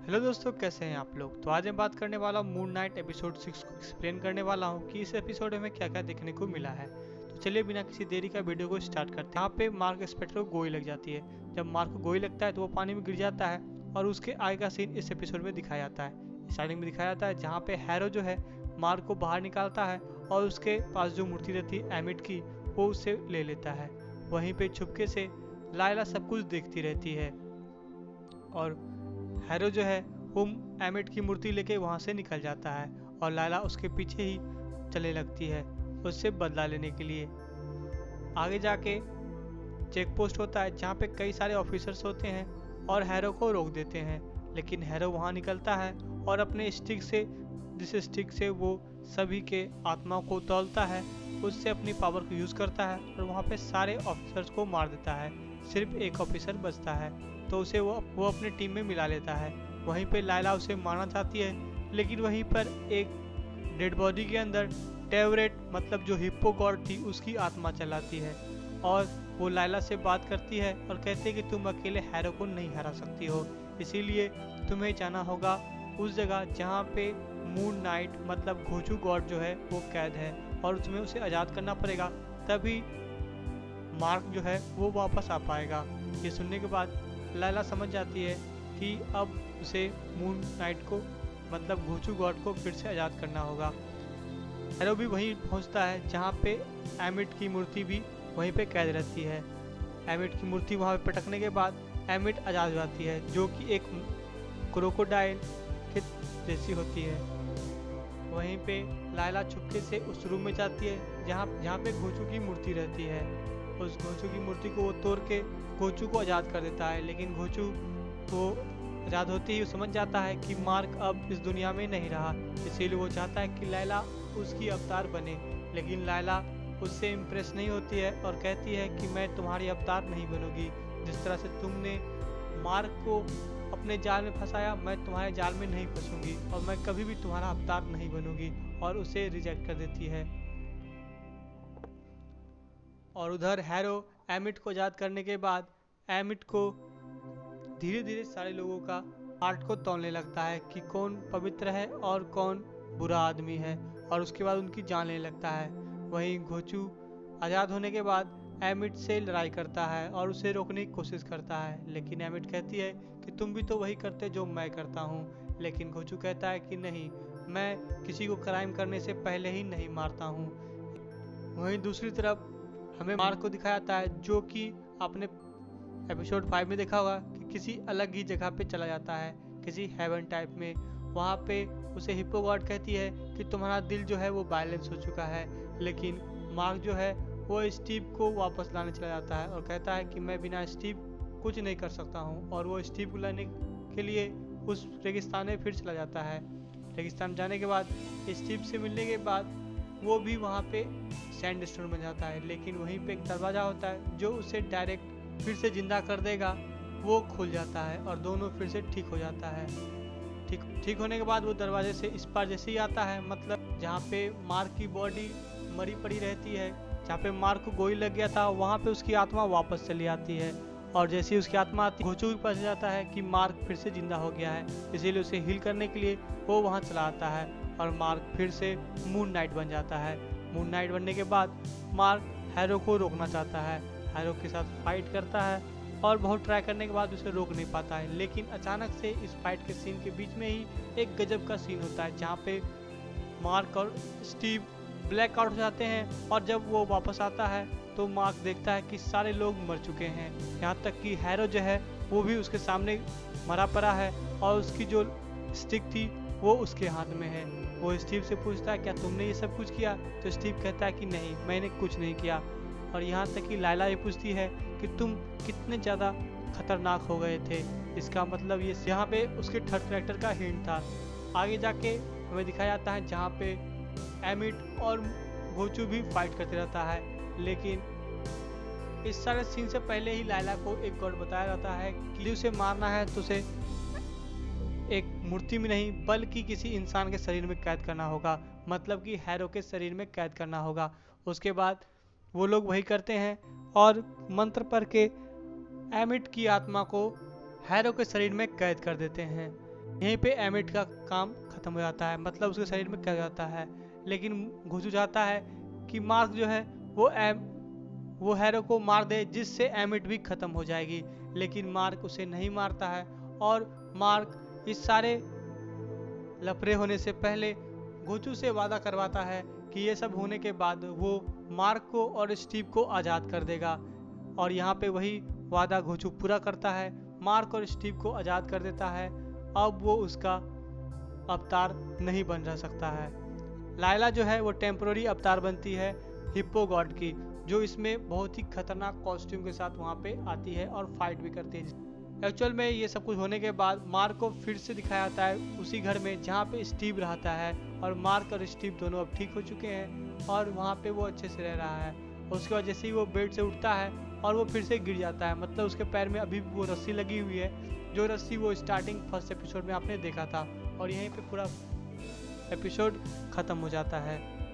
Hello दोस्तों, कैसे हैं आप लोग। तो आज मैं बात करने वाला हूँ मून नाइट एपिसोड 6 को एक्सप्लेन करने वाला हूँ कि इस एपिसोड में क्या क्या देखने को मिला है। तो चलिए बिना किसी देरी का वीडियो को स्टार्ट करते हैं। यहाँ पे मार्क स्पेक्टर को गोली लग जाती है। जब मार्क को गोली लगता है तो वो पानी में गिर जाता है और उसके आगे का सीन इस एपिसोड में दिखाया जाता है। स्टार्टिंग में दिखाया जाता है जहाँ पे हैरो जो है मार्क को बाहर निकालता है और उसके पास जो मूर्ति रहती है एमिट की, वो उससे ले लेता है। वहीं पे छुपके से लायला सब कुछ देखती रहती है और हैरो जो है वो एमिट की मूर्ति लेके वहाँ से निकल जाता है और लायला उसके पीछे ही चलने लगती है उससे बदला लेने के लिए। आगे जाके चेक पोस्ट होता है जहाँ पे कई सारे ऑफिसर्स होते हैं और हैरो को रोक देते हैं, लेकिन हैरो वहाँ निकलता है और अपने स्टिक से, जिस स्टिक से वो सभी के आत्माओं को तौलता है, उससे अपनी पावर को यूज़ करता है और वहाँ पे सारे ऑफिसर्स को मार देता है। सिर्फ एक ऑफिसर बचता है तो उसे वो अपनी टीम में मिला लेता है। वहीं पे लायला उसे मारना चाहती है, लेकिन वहीं पर एक डेड बॉडी के अंदर टेवरेट मतलब जो हिप्पो गॉड थी उसकी आत्मा चलाती है और वो लायला से बात करती है और कहती है कि तुम अकेले हैरो को नहीं हरा सकती हो, इसीलिए तुम्हें जाना होगा उस जगह जहाँ पे मून नाइट मतलब घोचू गॉड जो है वो कैद है और तुम्हें उसे आज़ाद करना पड़ेगा, तभी मार्क जो है वो वापस आ पाएगा। ये सुनने के बाद लायला समझ जाती है कि अब उसे मून नाइट को मतलब घोचू गॉड को फिर से आज़ाद करना होगा। हैरो भी वहीं पहुंचता है जहां पे एमिट की मूर्ति भी वहीं पे कैद रहती है। एमिट की मूर्ति वहां पे पटकने के बाद एमिट आज़ाद हो जाती है, जो कि एक क्रोकोडाइल के जैसी होती है। वहीं पे लायला चुपके से उस रूम में जाती है जहाँ पे घोचू की मूर्ति रहती है। उस घोचू की मूर्ति को वो तोड़ के घोचू को आज़ाद कर देता है, लेकिन घोचू को आज़ाद होते ही वो समझ जाता है कि मार्क अब इस दुनिया में नहीं रहा, इसीलिए वो चाहता है कि लायला उसकी अवतार बने। लेकिन लायला उससे इम्प्रेस नहीं होती है और कहती है कि मैं तुम्हारी अवतार नहीं बनूंगी। जिस तरह से तुमने मार्क को अपने जाल में फंसाया, मैं तुम्हारे जाल में नहीं फंसूंगी और मैं कभी भी तुम्हारा अवतार नहीं बनूंगी, और उसे रिजेक्ट कर देती है। और उधर हैरो एमिट को आज़ाद करने के बाद एमिट को धीरे धीरे सारे लोगों का आर्ट को तौलने लगता है कि कौन पवित्र है और कौन बुरा आदमी है, और उसके बाद उनकी जान लेने लगता है। वहीं घोचू आज़ाद होने के बाद एमिट से लड़ाई करता है और उसे रोकने की कोशिश करता है, लेकिन एमिट कहती है कि तुम भी तो वही करते जो मैं करता हूँ। लेकिन घोचू कहता है कि नहीं, मैं किसी को क्राइम करने से पहले ही नहीं मारता हूँ। वहीं दूसरी तरफ हमें मार्क को दिखाया जाता है, जो कि आपने एपिसोड 5 में देखा होगा कि किसी अलग ही जगह पे चला जाता है, किसी हेवन टाइप में। वहाँ पे उसे हिप्पो गॉड कहती है कि तुम्हारा दिल जो है वो बैलेंस हो चुका है, लेकिन मार्क जो है वो स्टीव को वापस लाने चला जाता है और कहता है कि मैं बिना स्टीव कुछ नहीं कर सकता हूँ, और वो स्टीव को लाने के लिए उस रेगिस्तान में फिर चला जाता है। रेगिस्तान जाने के बाद स्टीव से मिलने के बाद वो भी वहाँ पे सैंड स्टोन बन जाता है, लेकिन वहीं पे एक दरवाज़ा होता है जो उसे डायरेक्ट फिर से जिंदा कर देगा। वो खुल जाता है और दोनों फिर से ठीक हो जाता है। ठीक होने के बाद वो दरवाजे से इस पार जैसे ही आता है, मतलब जहाँ पे मार्क की बॉडी मरी पड़ी रहती है, जहाँ पे मार्क को गोली लग गया था, वहाँ पे उसकी आत्मा वापस चली आती है। और जैसे ही उसकी आत्मा आती है, घोचू के पास जाता है कि मार्क फिर से जिंदा हो गया है, इसीलिए उसे हील करने के लिए वो वहाँ चला आता है और मार्क फिर से मून नाइट बन जाता है। मून नाइट बनने के बाद मार्क हैरो को रोकना चाहता है, हैरो के साथ फाइट करता है और बहुत ट्राई करने के बाद उसे रोक नहीं पाता है। लेकिन अचानक से इस फाइट के सीन के बीच में ही एक गजब का सीन होता है, जहाँ पे मार्क और स्टीव ब्लैक आउट हो जाते हैं, और जब वो वापस आता है तो मार्क देखता है कि सारे लोग मर चुके हैं, यहाँ तक कि हैरो जो है वो भी उसके सामने मरा पड़ा है और उसकी जो स्टिक थी वो उसके हाथ में है। वो स्टीव से पूछता है क्या तुमने ये सब कुछ किया, तो स्टीव कहता है कि नहीं, मैंने कुछ नहीं किया। और यहाँ तक कि लायला ये पूछती है कि तुम कितने ज़्यादा खतरनाक हो गए थे। इसका मतलब ये यहाँ पे उसके थर्ड कैरेक्टर का हिंट था। आगे जाके हमें दिखाया जाता है जहाँ पे एमिट और घोचू भी फाइट करते रहता है, लेकिन इस सारे सीन से पहले ही लायला को एक गॉड बताया जाता है कि उसे मारना है तो उसे एक मूर्ति में नहीं बल्कि किसी इंसान के शरीर में कैद करना होगा, मतलब कि हैरो के शरीर में कैद करना होगा। उसके बाद वो लोग वही करते हैं और मंत्र पढ़ के एमिट की आत्मा को हैरो के शरीर में कैद कर देते हैं। यहीं पे एमिट का काम खत्म हो जाता है, मतलब उसके शरीर में कैद हो जाता है। लेकिन घुचू चाहता है कि मार्क जो है वो हैरो को मार दे, जिससे एमिट भी खत्म हो जाएगी। लेकिन मार्क उसे नहीं मारता है और मार्क इस सारे लफड़े होने से पहले घोचू से वादा करवाता है कि ये सब होने के बाद वो मार्क को और स्टीव को आज़ाद कर देगा। और यहाँ पे वही वादा घोचू पूरा करता है, मार्क और स्टीव को आज़ाद कर देता है। अब वो उसका अवतार नहीं बन रह सकता है। लायला जो है वो टेम्पोररी अवतार बनती है हिप्पो गॉड की, जो इसमें बहुत ही खतरनाक कॉस्ट्यूम के साथ वहाँ पे आती है और फाइट भी करती है। एक्चुअल में ये सब कुछ होने के बाद मार्क को फिर से दिखाया जाता है उसी घर में जहाँ पे स्टीव रहता है, और मार्क और स्टीव दोनों अब ठीक हो चुके हैं और वहाँ पे वो अच्छे से रह रहा है। उसके बाद जैसे ही वो बेड से उठता है और वो फिर से गिर जाता है, मतलब उसके पैर में अभी भी वो रस्सी लगी हुई है, जो रस्सी वो स्टार्टिंग फर्स्ट एपिसोड में आपने देखा था। और यहीं पे पूरा एपिसोड ख़त्म हो जाता है।